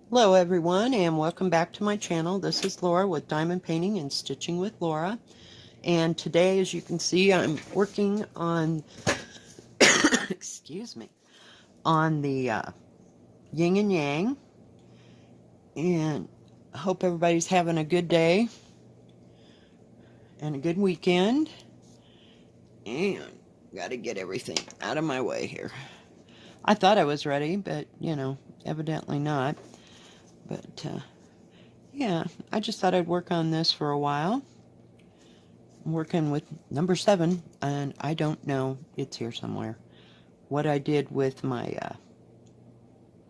Hello everyone and welcome back to my channel. This is Laura with Diamond Painting and Stitching with Laura. And today, as you can see, I'm working on, excuse me, on the yin and yang. And I hope everybody's having a good day and a good weekend. And got to get everything out of my way here. I thought I was ready, but, evidently not. But, yeah, I just thought I'd work on this for a while. I'm working with number 7, and I don't know, it's here somewhere, what I did with my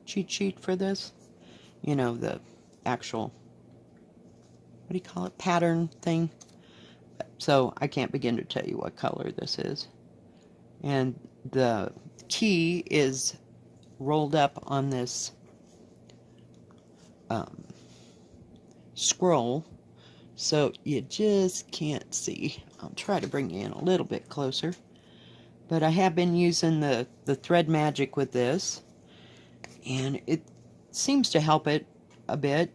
cheat sheet for this. The actual, what do you call it, pattern thing. So I can't begin to tell you what color this is. And the key is rolled up on this um, scroll, so you just can't see. I'll try to bring you in a little bit closer. But I have been using the thread magic with this, and it seems to help it a bit.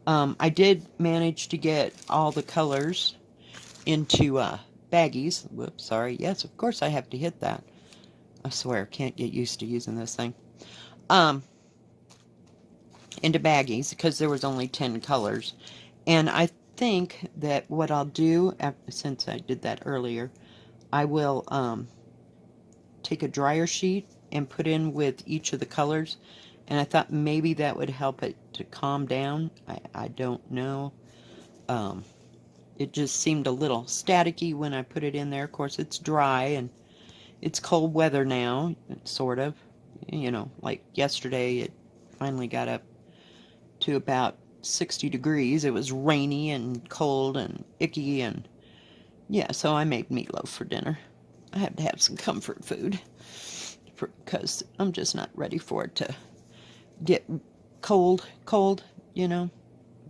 I did manage to get all the colors into baggies. Whoops, sorry. Yes, of course I have to hit that. I swear, can't get used to using this thing. Into baggies, because there was only 10 colors. And I think that what I'll do, since I did that earlier, I will take a dryer sheet and put in with each of the colors. And I thought maybe that would help it to calm down. I don't know. It just seemed a little staticky when I put it in there. Of course, it's dry and it's cold weather now, sort of. Like yesterday, it finally got up to about 60 degrees. It was rainy and cold and icky, and yeah, so I made meatloaf for dinner. I have to have some comfort food because I'm just not ready for it to get cold,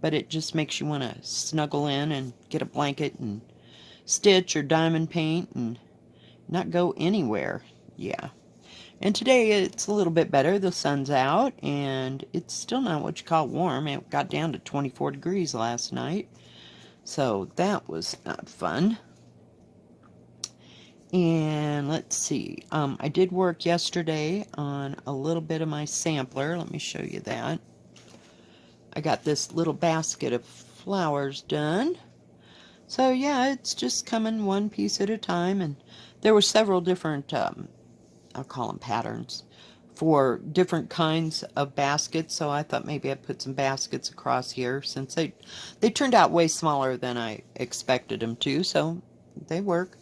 but it just makes you want to snuggle in and get a blanket and stitch or diamond paint and not go anywhere. Yeah. And today it's a little bit better. The sun's out and it's still not what you call warm. It got down to 24 degrees last night. So that was not fun. And let's see. I did work yesterday on a little bit of my sampler. Let me show you that. I got this little basket of flowers done. So yeah, it's just coming one piece at a time. And there were several different, I'll call them patterns, for different kinds of baskets. So I thought maybe I'd put some baskets across here, since they turned out way smaller than I expected them to. So they work.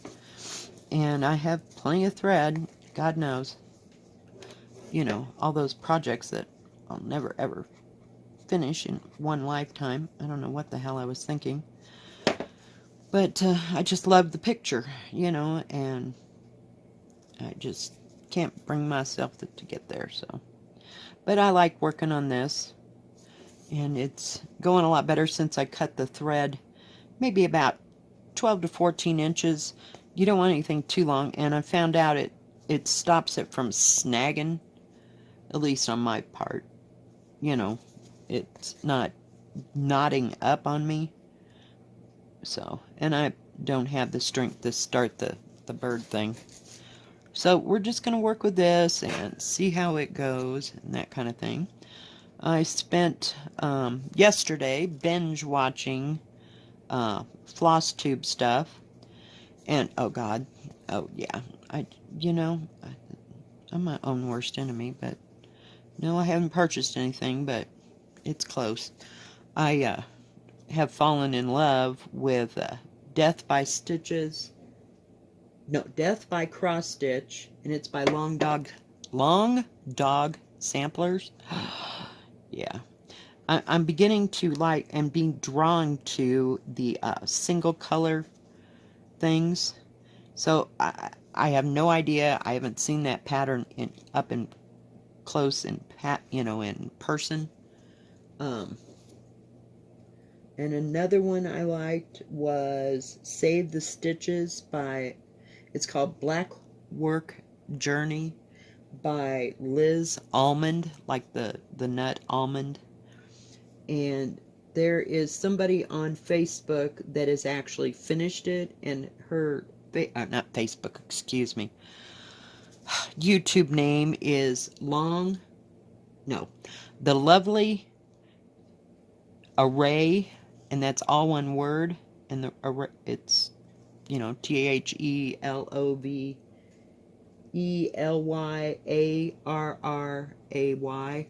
And I have plenty of thread. God knows. All those projects that I'll never ever finish in one lifetime. I don't know what the hell I was thinking. But I just love the picture, and I just can't bring myself to get there, so. But I like working on this, and it's going a lot better since I cut the thread maybe about 12 to 14 inches. You don't want anything too long, and I found out it stops it from snagging, at least on my part. It's not knotting up on me. So, and I don't have the strength to start the bird thing. So we're just going to work with this and see how it goes and that kind of thing. I spent yesterday binge watching floss tube stuff. And, oh God, oh yeah, I'm my own worst enemy, but no, I haven't purchased anything, but it's close. I have fallen in love with Death by Cross Stitch, and it's by Long Dog Samplers. Yeah. I'm beginning to like and being drawn to the single color things. So I have no idea. I haven't seen that pattern up in close in in person. Um, and another one I liked was Save the Stitches by, it's called Black Work Journey by Liz Almond, like the nut almond. And there is somebody on Facebook that has actually finished it, and her, not Facebook, excuse me, YouTube name is The Lovely Array, and that's all one word, and the array, it's, TheLoveYarray.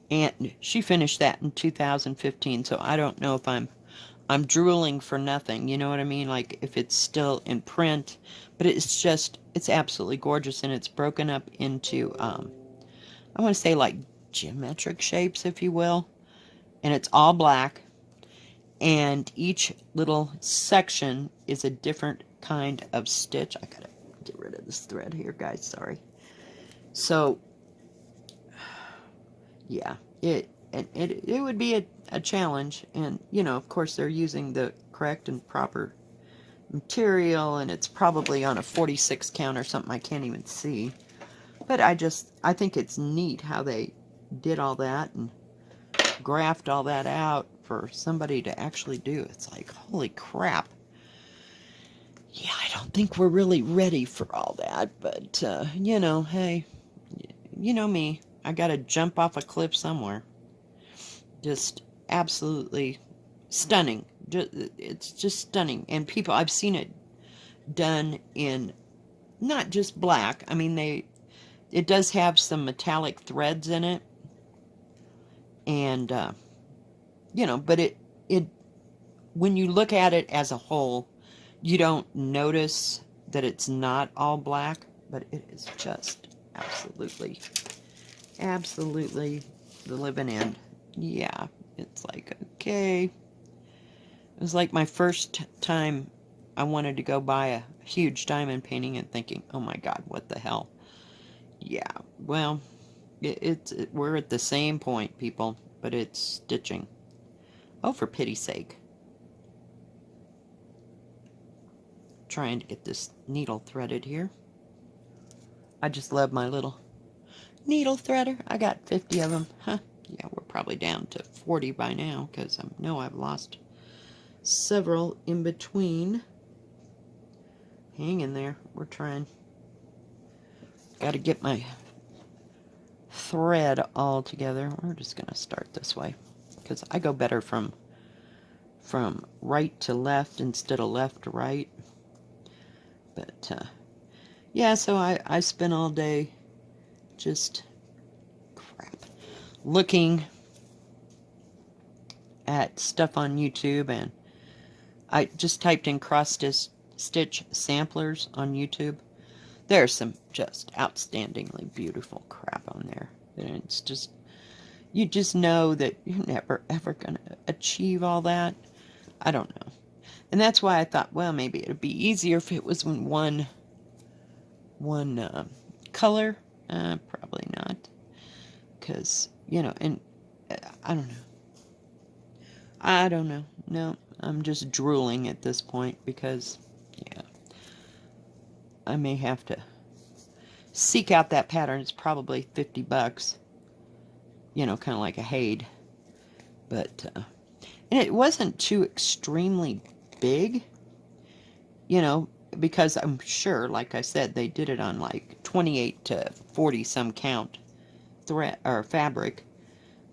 And she finished that in 2015, so I don't know if I'm drooling for nothing, you know what I mean? Like, if it's still in print, but it's absolutely gorgeous, and it's broken up into, I want to say, like, geometric shapes, if you will, and it's all black, and each little section is a different kind of stitch. I gotta get rid of this thread here, guys, sorry. So, yeah, it would be a challenge, and, of course, they're using the correct and proper material, and it's probably on a 46 count or something I can't even see. But I think it's neat how they did all that and graphed all that out for somebody to actually do. It's like, holy crap. Yeah, I don't think we're really ready for all that, but, hey, you know me. I gotta jump off a cliff somewhere. Just absolutely stunning. It's just stunning. And people, I've seen it done in not just black. I mean, it does have some metallic threads in it, and but it when you look at it as a whole, you don't notice that it's not all black, but it is just absolutely the living end. Yeah, it's like, okay. It was like my first time I wanted to go buy a huge diamond painting and thinking, oh my God, what the hell? Yeah, well, we're at the same point, people, but it's stitching. Oh, for pity's sake. Trying to get this needle threaded here. I just love my little needle threader. I got 50 of them. Huh. Yeah, we're probably down to 40 by now, because I know I've lost several in between. Hang in there. We're trying. Got to get my thread all together. We're just going to start this way, because I go better from right to left instead of left to right. But, yeah, so I spent all day just, looking at stuff on YouTube, and I just typed in cross-stitch samplers on YouTube. There's some just outstandingly beautiful crap on there. And it's just, you just know that you're never, ever going to achieve all that. I don't know. And that's why I thought, well, maybe it would be easier if it was in one color. Probably not. Because, and I don't know. I don't know. No, I'm just drooling at this point because, yeah, I may have to seek out that pattern. It's probably $50, kind of like a Haid. But, and it wasn't too extremely big, because I'm sure, like I said, they did it on like 28 to 40 some count thread or fabric.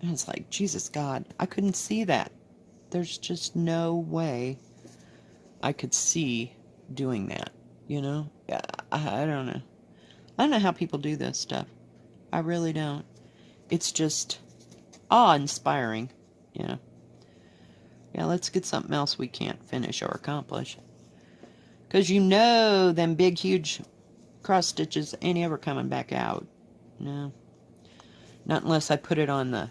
And it's like, Jesus God, I couldn't see that. There's just no way I could see doing that, Yeah, I don't know. I don't know how people do this stuff. I really don't. It's just awe-inspiring, Yeah, let's get something else we can't finish or accomplish. Because them big, huge cross stitches ain't ever coming back out. No. Not unless I put it on the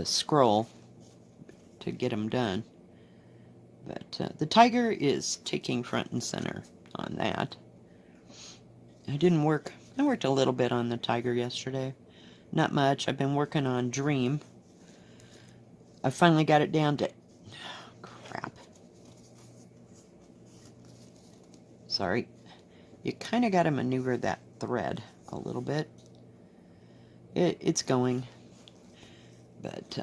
scroll to get them done. But the tiger is taking front and center on that. I worked a little bit on the tiger yesterday. Not much. I've been working on Dream. I finally got it down to... crap. Sorry. You kind of got to maneuver that thread a little bit. It's going. But,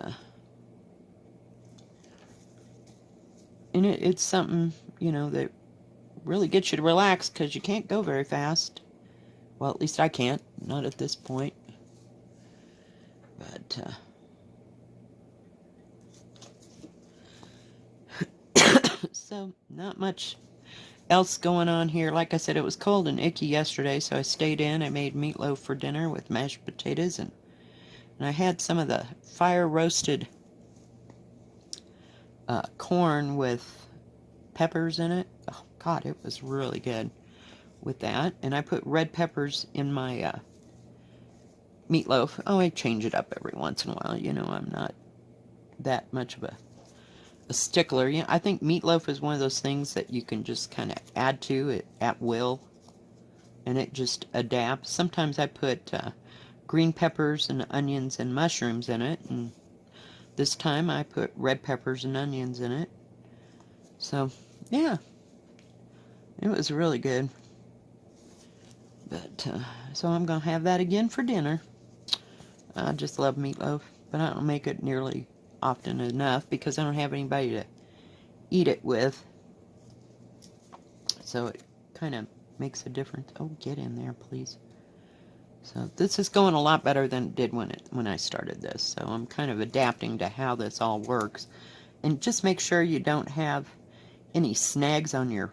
and it's something, you know, that really gets you to relax because you can't go very fast. Well, at least I can't. Not at this point. But, so, not much else going on here. Like I said, it was cold and icky yesterday, so I stayed in. I made meatloaf for dinner with mashed potatoes, and I had some of the fire roasted corn with peppers in it. Oh, God, it was really good with that. And I put red peppers in my meatloaf. Oh, I change it up every once in a while. You know, I'm not that much of a stickler. Yeah, I think meatloaf is one of those things that you can just kind of add to it at will, and it just adapts. Sometimes I put green peppers and onions and mushrooms in it, and this time I put red peppers and onions in it. So, yeah, it was really good. But, so I'm going to have that again for dinner. I just love meatloaf, but I don't make it nearly often enough because I don't have anybody to eat it with. So it kind of makes a difference. Oh, get in there, please. So this is going a lot better than it did when I started this. So I'm kind of adapting to how this all works. And just make sure you don't have any snags on your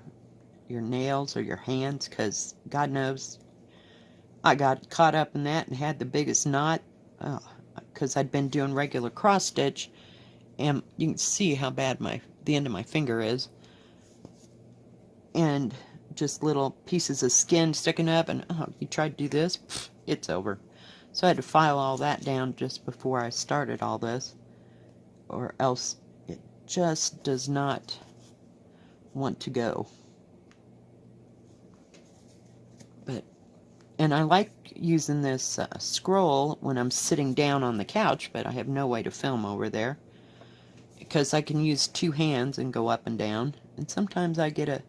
nails or your hands, because God knows I got caught up in that and had the biggest knot because I'd been doing regular cross stitch, and you can see how bad the end of my finger is, and just little pieces of skin sticking up, and you try to do this, it's over. So I had to file all that down just before I started all this, or else it just does not want to go. And I like using this scroll when I'm sitting down on the couch, but I have no way to film over there, because I can use two hands and go up and down. And sometimes I get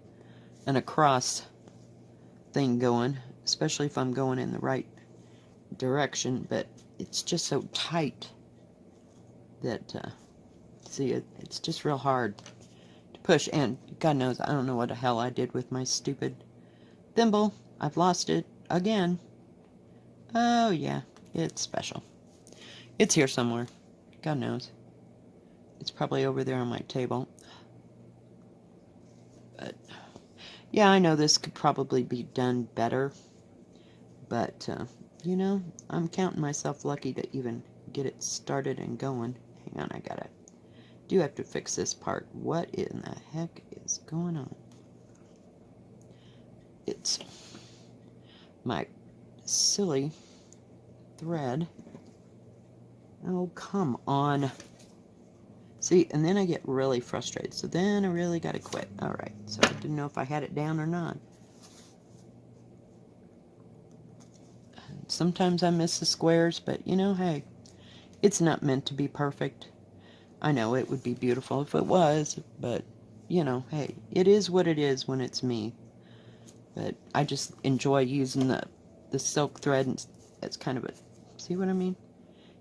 an across thing going, especially if I'm going in the right direction, but it's just so tight that, see, it's just real hard to push. And God knows, I don't know what the hell I did with my stupid thimble. I've lost it again. Oh, yeah, it's special. It's here somewhere. God knows. It's probably over there on my table. But, yeah, I know this could probably be done better. But, you know, I'm counting myself lucky to even get it started and going. Hang on, I do have to fix this part. What in the heck is going on? It's my silly thread. Oh, come on. See, and then I get really frustrated. So then I really got to quit. Alright, so I didn't know if I had it down or not. Sometimes I miss the squares, but you know, hey, it's not meant to be perfect. I know it would be beautiful if it was, but you know, hey, it is what it is when it's me. But I just enjoy using the silk thread, and it's kind of a, see what I mean?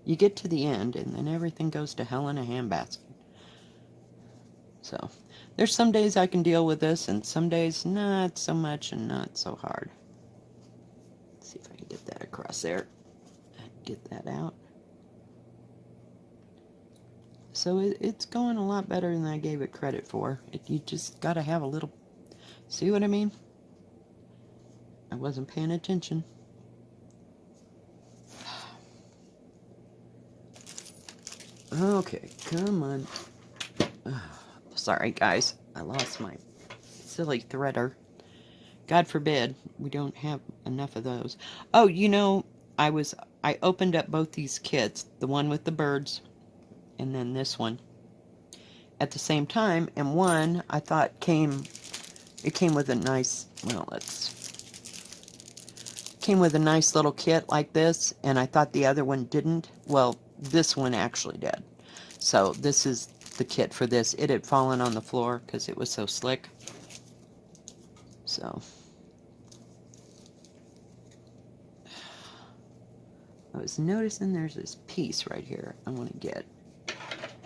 You get to the end, and then everything goes to hell in a handbasket. So, there's some days I can deal with this, and some days not so much and not so hard. Let's see if I can get that across there. Get that out. So it's going a lot better than I gave it credit for. You just got to have a little, see what I mean? I wasn't paying attention. Okay, come on. Sorry, guys. I lost my silly threader. God forbid we don't have enough of those. Oh, you know, I opened up both these kits, the one with the birds and then this one, at the same time, and one I thought came with a nice, well, came with a nice little kit like this, and I thought the other one didn't. Well, this one actually did. So this is the kit for this. It had fallen on the floor because it was so slick. So I was noticing there's this piece right here I want to get.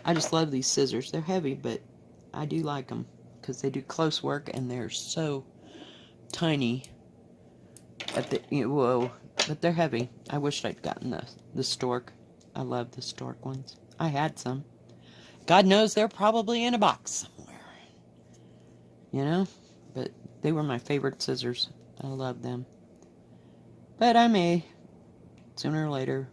I just love these scissors. They're heavy, but I do like them because they do close work and they're so tiny. Whoa, but they're heavy. I wish I'd gotten the stork. I love the stork ones. I had some. God knows they're probably in a box somewhere. You know? But they were my favorite scissors. I love them. But I may, sooner or later,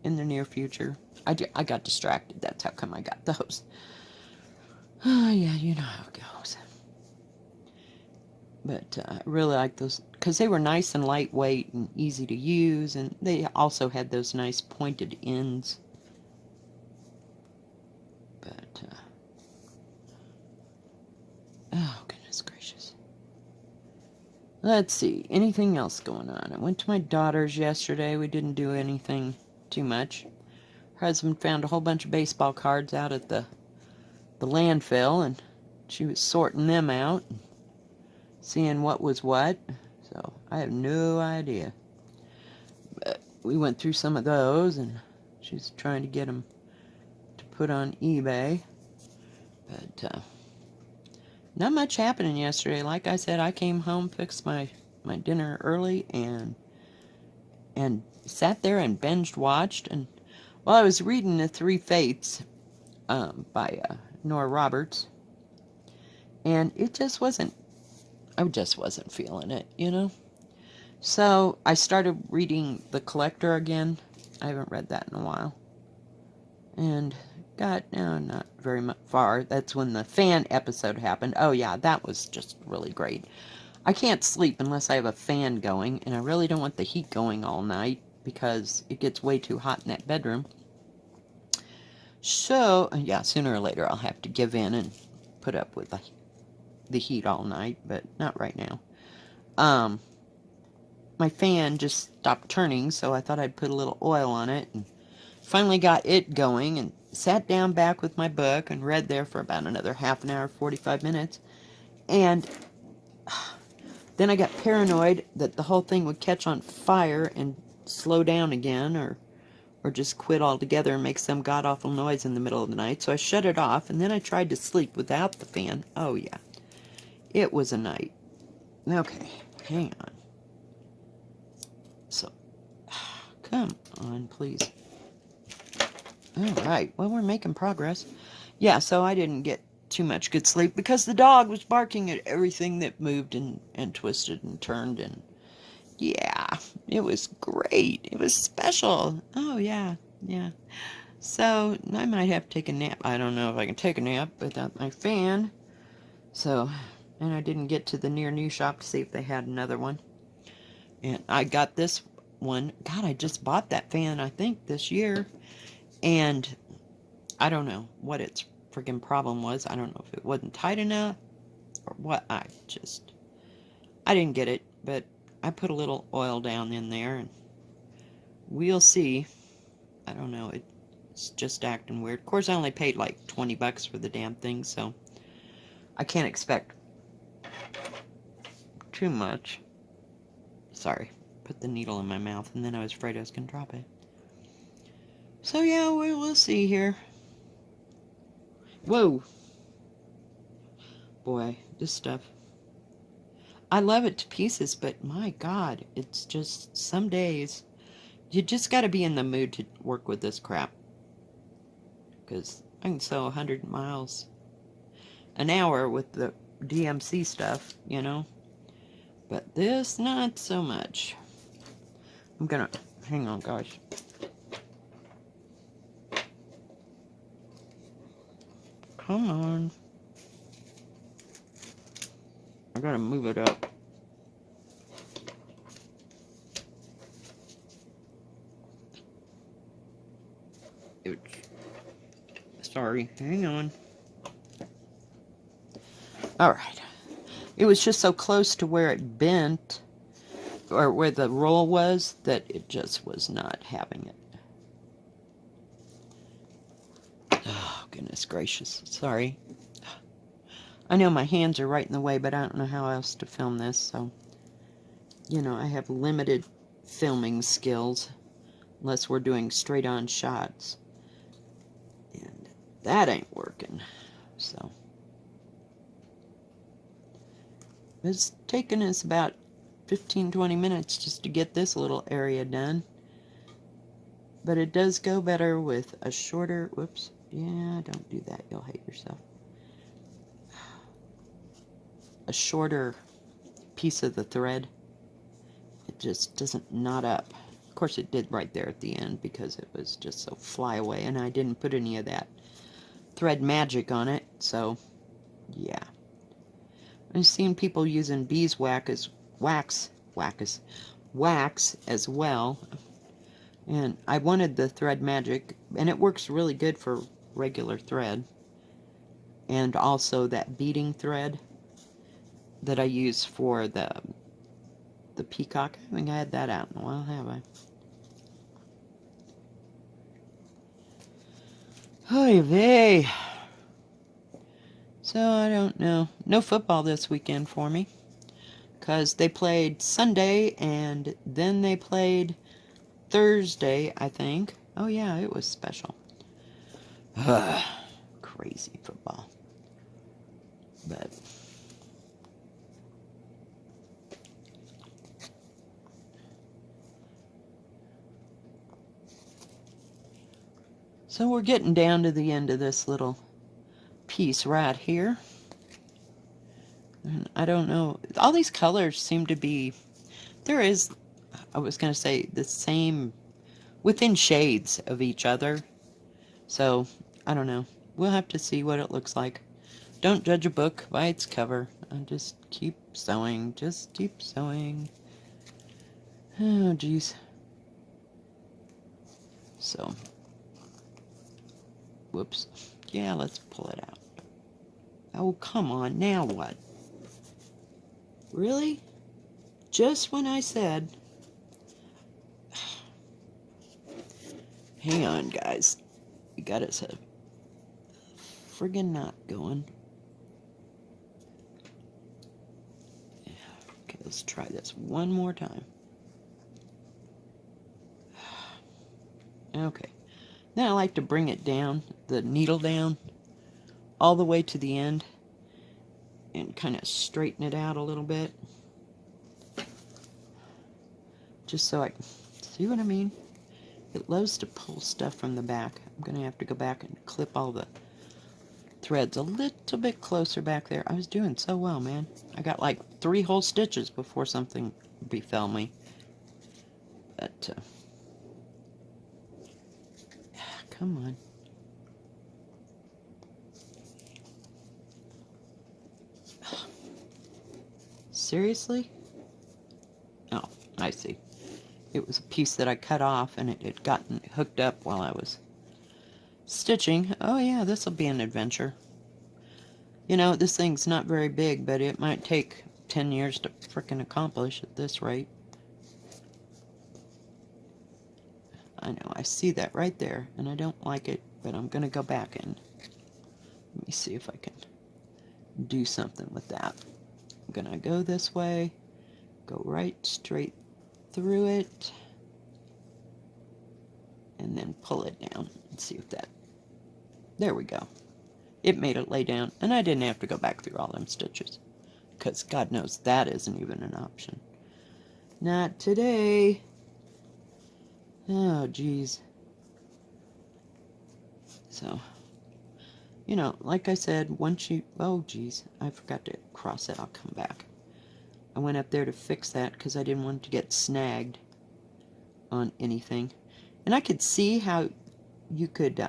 in the near future. I got distracted. That's how come I got those. Oh, yeah, you know how it goes. But I really like those because they were nice and lightweight and easy to use, and they also had those nice pointed ends. But, oh, goodness gracious. Let's see, anything else going on? I went to my daughter's yesterday. We didn't do anything too much. Her husband found a whole bunch of baseball cards out at the landfill, and she was sorting them out, and seeing what was what. So I have no idea. But we went through some of those, and she's trying to get them to put on eBay. But not much happening yesterday. Like I said, I came home, fixed my dinner early, and sat there and binged watched. And while I was reading The Three Faiths by Nora Roberts, and it just wasn't, I just wasn't feeling it, you know? So I started reading The Collector again. I haven't read that in a while. And got, not very much far. That's when the fan episode happened. Oh yeah, that was just really great. I can't sleep unless I have a fan going, and I really don't want the heat going all night because it gets way too hot in that bedroom. So, yeah, sooner or later I'll have to give in and put up with the heat all night, but not right now. My fan just stopped turning, so I thought I'd put a little oil on it, and finally got it going, and sat down back with my book and read there for about another half an hour, 45 minutes, and then I got paranoid that the whole thing would catch on fire and slow down again, or just quit altogether and make some god-awful noise in the middle of the night, so I shut it off, and then I tried to sleep without the fan. Oh yeah, it was a night. Okay, hang on. So, come on, please. Alright, well, we're making progress. Yeah, so I didn't get too much good sleep because the dog was barking at everything that moved and twisted and turned, and yeah, it was great. It was special. Oh, yeah. So, I might have to take a nap. I don't know if I can take a nap without my fan. So, and I didn't get to the near new shop to see if they had another one. And I got this one. God, I just bought that fan, I think, this year. And I don't know what its friggin' problem was. I don't know if it wasn't tight enough or what. I didn't get it, but I put a little oil down in there, and we'll see. I don't know. It's just acting weird. Of course, I only paid like 20 bucks for the damn thing, so I can't expect too much. Sorry. Put the needle in my mouth, and then I was afraid I was going to drop it. So, yeah, we'll see here. Whoa. Boy, this stuff. I love it to pieces, but my God, it's just some days you just got to be in the mood to work with this crap. Because I can sew 100 miles an hour with the DMC stuff, you know. But this, not so much. I'm gonna, hang on, guys. Come on. I gotta move it up. Sorry, hang on. Alright. It was just so close to where it bent, or where the roll was, that it just was not having it. Oh, goodness gracious. Sorry. I know my hands are right in the way, but I don't know how else to film this, so, you know, I have limited filming skills. unless we're doing straight on shots. And that ain't working. So it's taken us about 15-20 minutes just to get this little area done. But it does go better with a shorter, whoops, yeah, don't do that, you'll hate yourself. A shorter piece of the thread. It just doesn't knot up. Of course it did right there at the end because it was just so fly away, and I didn't put any of that thread magic on it, so yeah. I've seen people using beeswax as well, and I wanted the thread magic, and it works really good for regular thread, and also that beading thread that I use for the peacock. I haven't had that out in a while, have I? Oy vey. So I don't know. No football this weekend for me, because they played Sunday and then they played Thursday, I think. Oh yeah, it was special. Crazy football. But so we're getting down to the end of this little piece right here. And I don't know. All these colors seem to be, there is, I was going to say, the same, within shades of each other. So, I don't know. We'll have to see what it looks like. Don't judge a book by its cover. I just keep sewing. Just keep sewing. Oh, geez. So, whoops. Yeah, let's pull it out. Oh, come on. Now what? Really? Just when I said... Hang on, guys. We got us a friggin' knot going. Okay, let's try this one more time. Okay. Then I like to bring it down, the needle down, all the way to the end, and kind of straighten it out a little bit. Just so I can, see what I mean? It loves to pull stuff from the back. I'm going to have to go back and clip all the threads a little bit closer back there. I was doing so well, man. I got like 3 whole stitches before something befell me. But, come on. Seriously? Oh, I see. It was a piece that I cut off, and it had gotten hooked up while I was stitching. Oh yeah, this will be an adventure. You know, this thing's not very big, but it might take 10 years to frickin' accomplish at this rate. I know, I see that right there, and I don't like it, but I'm going to go back and let me see if I can do something with that. I'm going to go this way, go right straight through it, and then pull it down and see if that, there we go. It made it lay down, and I didn't have to go back through all them stitches, because God knows that isn't even an option. Not today. Oh, geez. So, you know, like I said, once you, oh, geez, I forgot to cross it. I'll come back. I went up there to fix that because I didn't want it to get snagged on anything. And I could see how you could,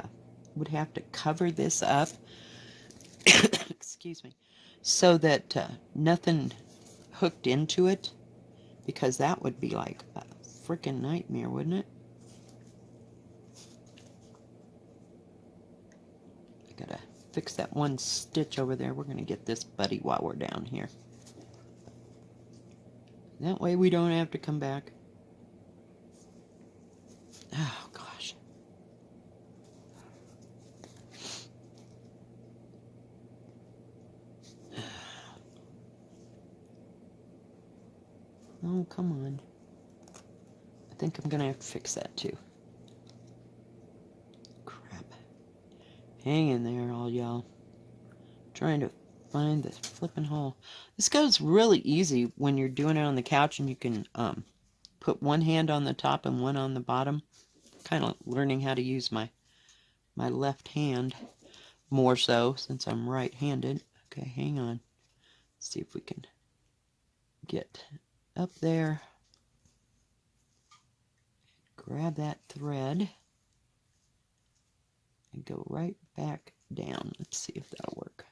would have to cover this up, excuse me, so that nothing hooked into it, because that would be like a freaking nightmare, wouldn't it? I gotta fix that one stitch over there. We're gonna get this buddy while we're down here. That way we don't have to come back. Oh, gosh. Oh, come on. I think I'm going to have to fix that, too. Hang in there, all y'all. Trying to find the flipping hole. This goes really easy when you're doing it on the couch, and you can put one hand on the top and one on the bottom. Kind of learning how to use my left hand more so since I'm right-handed. Okay, hang on. Let's see if we can get up there. Grab that thread and go right back down. Let's see if that'll work.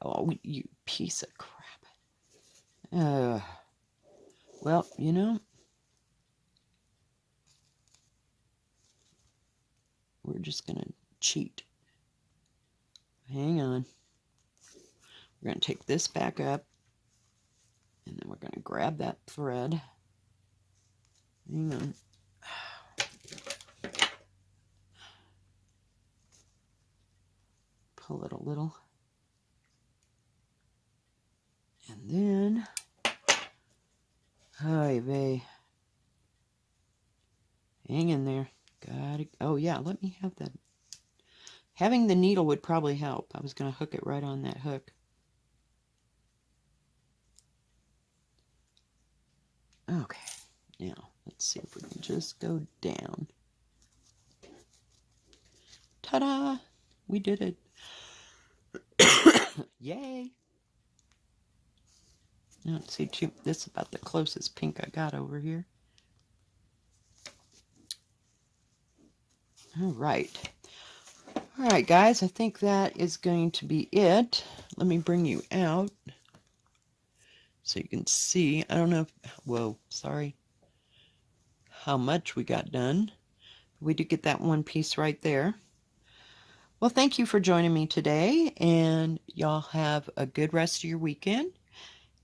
Oh, you piece of crap. Well, you know, we're just going to cheat. Hang on. We're going to take this back up, and then we're going to grab that thread. Hang on. Pull it a little. And then, hi, vey. Hang in there. Got it. Oh, yeah, let me have that. Having the needle would probably help. I was going to hook it right on that hook. Okay, now let's see if we can just go down. Ta-da! We did it. Yay! Now, let's see, this is about the closest pink I got over here. All right, guys, I think that is going to be it. Let me bring you out so you can see. I don't know if, whoa, sorry, how much we got done. We did get that one piece right there. Well, thank you for joining me today, and y'all have a good rest of your weekend.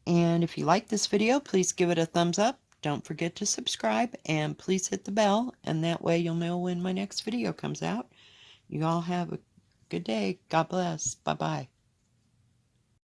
And if you like this video, please give it a thumbs up. Don't forget to subscribe, and please hit the bell, and that way you'll know when my next video comes out. You all have a good day. God bless. Bye-bye.